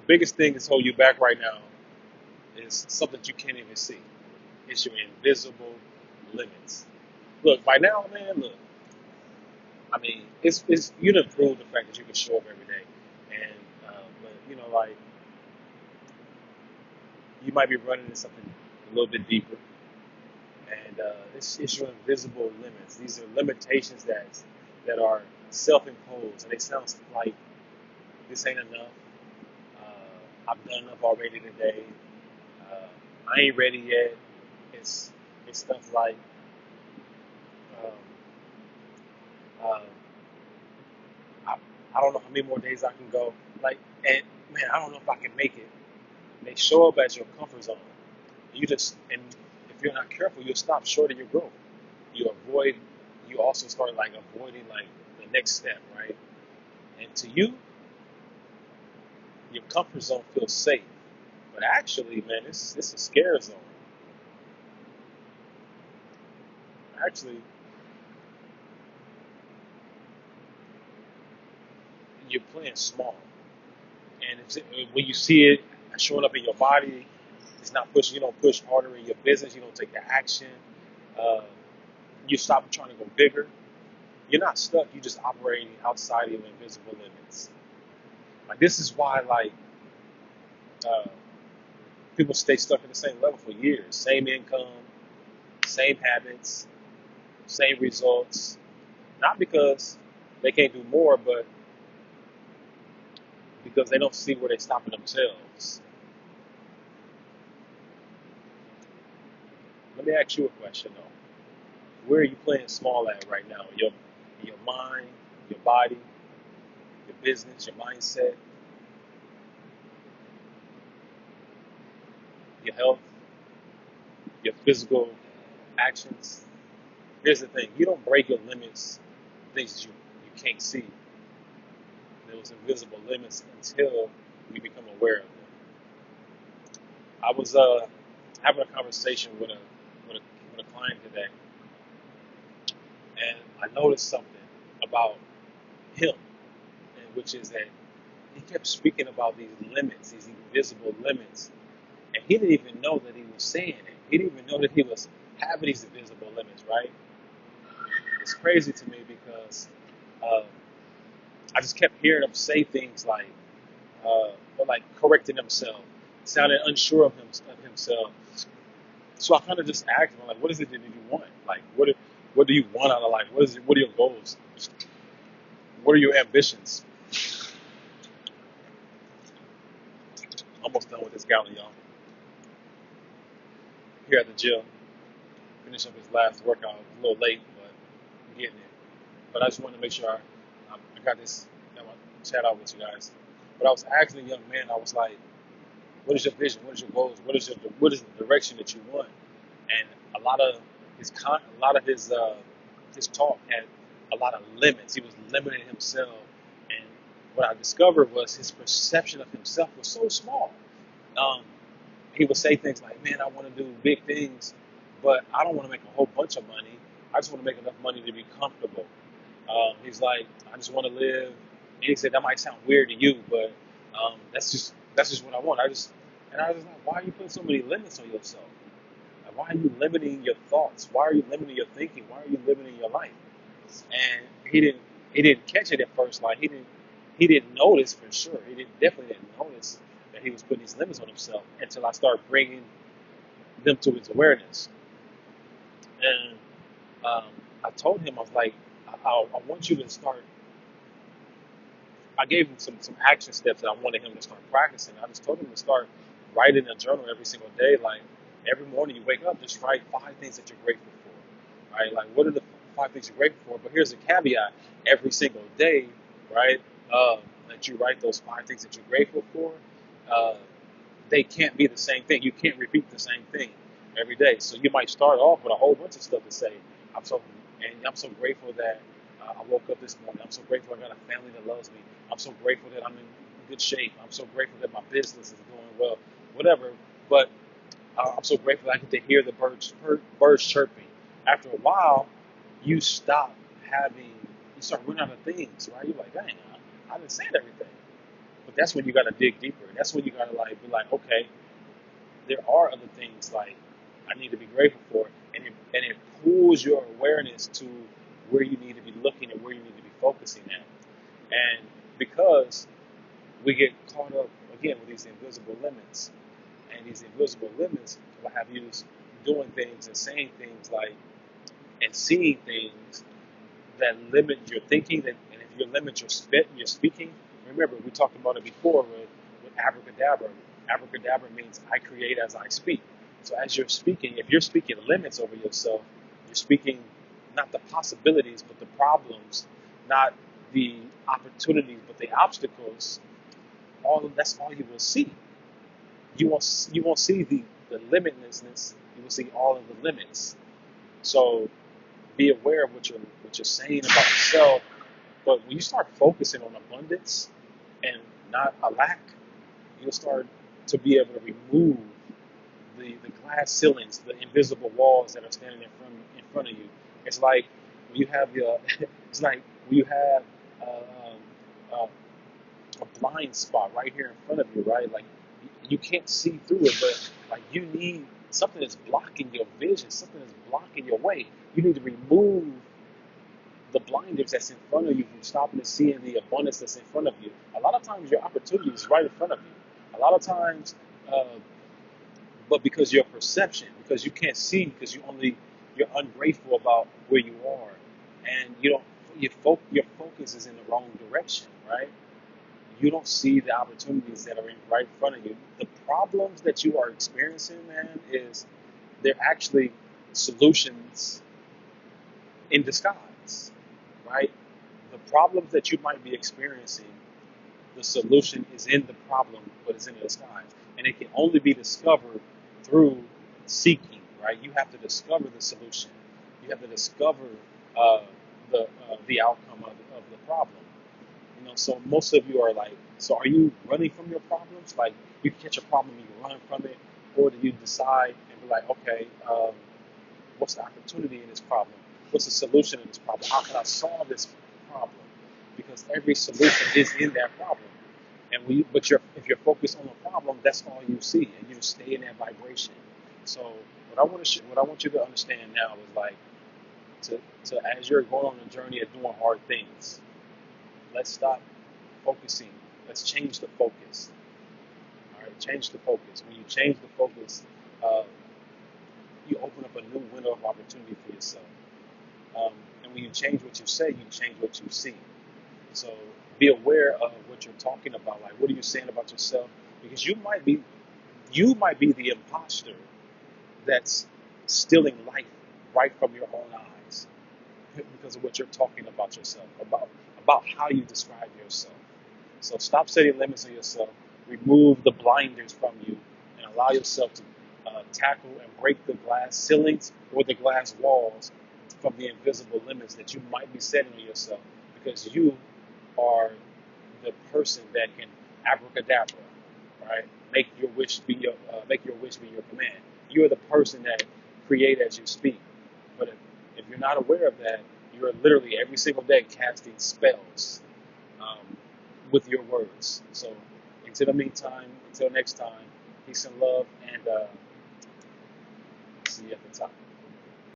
biggest thing that's holding you back right now is something that you can't even see. It's your invisible limits. Look, by now, man, look, I mean, it's you done proved the fact that you can show up every day. And, but, like, you might be running into something a little bit deeper. And it's your invisible limits. These are limitations that are self-imposed. And they sound like this ain't enough. I've done enough already today. Uh, I ain't ready yet. It's it's stuff like um, uh, I, I don't know how many more days I can go. Like, and man, I don't know if I can make it. They show up as your comfort zone. And if you're not careful, you'll stop short of your growth. You avoid. You also start like avoiding like the next step, right? And to you, your comfort zone feels safe, but actually, man, it's a scare zone. Actually, you're playing small. And when you see it showing up in your body, it's not pushing. You don't push harder in your business. You don't take the action. Uh, you stop trying to go bigger. You're not stuck. You're just operating outside of your invisible limits. Like this is why, like uh, people stay stuck at the same level for years. Same income, same habits, same results. Not because they can't do more, but because they don't see where they're stopping themselves. Let me ask you a question though. Where are you playing small at right now? In your mind, your body, your business, your mindset, your health, your physical actions. Here's the thing: you don't break your limits, things that you can't see. Those invisible limits until you become aware of them. I was having a conversation with a with a client today, and I noticed something about him, and which is that he kept speaking about these limits, these invisible limits, and he didn't even know that he was saying it. He didn't even know that he was having these invisible limits, right? It's crazy to me because um, I just kept hearing him say things like, or like correcting himself, sounding unsure of himself. So I kind of just asked him, like, what is it that you want? Like, what do you want out of life? What are your goals? What are your ambitions? Almost done with this gallon, y'all. Here at the gym, finish up his last workout. A little late, but I'm getting it. But I just wanted to make sure I got this, chat out with you guys. But I was asking a young man, I was like, what is your vision? What is your goals? What is the direction that you want? And a lot of his talk had a lot of limits. He was limiting himself, and what I discovered was his perception of himself was so small. Um, he would say things like, "Man, I want to do big things, but I don't want to make a whole bunch of money. I just want to make enough money to be comfortable." He's like, "I just want to live." And he said, "That might sound weird to you, but that's just what I want. I was like, why are you putting so many limits on yourself? Like, why are you limiting your thoughts? Why are you limiting your thinking? Why are you limiting your life?" And he didn't catch it at first. Like he didn't notice for sure. Definitely didn't notice that he was putting these limits on himself until I started bringing them to his awareness. And um, I told him, I was like, I want you to start. I gave him some action steps that I wanted him to start practicing. I just told him to start writing a journal every single day. Like every morning you wake up, just write 5 things that you're grateful for. Right? Like what are the 5 things you're grateful for? But here's a caveat: every single day, right? That you write those 5 things that you're grateful for. Uh, they can't be the same thing. You can't repeat the same thing every day. So you might start off with a whole bunch of stuff to say. I'm so I'm so grateful that I woke up this morning. I'm so grateful I got a family that loves me. I'm so grateful that I'm in good shape. I'm so grateful that my business is doing well. Whatever. But I'm so grateful I get to hear the birds chirping. After a while, you stop having. You start running out of things, right? You're like, dang, I didn't say everything. But that's when you got to dig deeper. That's when you got to like be like, okay, there are other things like I need to be grateful for, and it pulls your awareness to where you need to be looking and where you need to be focusing at. And because we get caught up again with these invisible limits, and these invisible limits will have you doing things and saying things like and seeing things that limit your thinking, and if you limit your speaking, remember we talked about it before with abracadabra. Abracadabra means I create as I speak. So as you're speaking, if you're speaking limits over yourself, you're speaking not the possibilities but the problems, not the opportunities but the obstacles. That's all you will see. You won't see the limitlessness. You will see all of the limits. So be aware of what you're saying about yourself. But when you start focusing on abundance and not a lack, you'll start to be able to remove the glass ceilings, the invisible walls that are standing in front of you. It's like when you have your it's like when you have uh, a blind spot right here in front of you, right? Like you can't see through it, but like you need something that's blocking your vision, something that's blocking your way. You need to remove the blinders that's in front of you from stopping and seeing the abundance that's in front of you. A lot of times your opportunity is right in front of you. A lot of times, uh, but because your perception, because you can't see, because you're ungrateful about where you are, and you don't your focus is in the wrong direction, right? You don't see the opportunities that are right in front of you. The problems that you are experiencing, man, is they're actually solutions in disguise, right? The problems that you might be experiencing, the solution is in the problem, but it's in a disguise. And it can only be discovered through seeking, right? You have to discover the solution. You have to discover uh, the outcome of the problem. So most of you are like, so are you running from your problems? Like you catch a problem and you run from it, or do you decide and be like, okay, what's the opportunity in this problem? What's the solution in this problem? How can I solve this problem? Because every solution is in that problem. If you're focused on the problem, that's all you see, and you stay in that vibration. So what I want you to understand now is like to as you're going on the journey of doing hard things, let's stop focusing. Let's change the focus. All right, change the focus. When you change the focus, uh, you open up a new window of opportunity for yourself. Um, and when you change what you say, you change what you see. So be aware of what you're talking about. Like, what are you saying about yourself? Because you might be the imposter that's stealing life right from your own eyes because of what you're talking about yourself, about how you describe yourself. So stop setting limits on yourself. Remove the blinders from you and allow yourself to tackle and break the glass ceilings or the glass walls from the invisible limits that you might be setting on yourself, because you are the person that can abracadabra, right? Make your wish be your command. You're the person that create as you speak. But if you're not aware of that, you're literally every single day casting spells um, with your words. So until the meantime, until next time, peace and love, and see you at the top.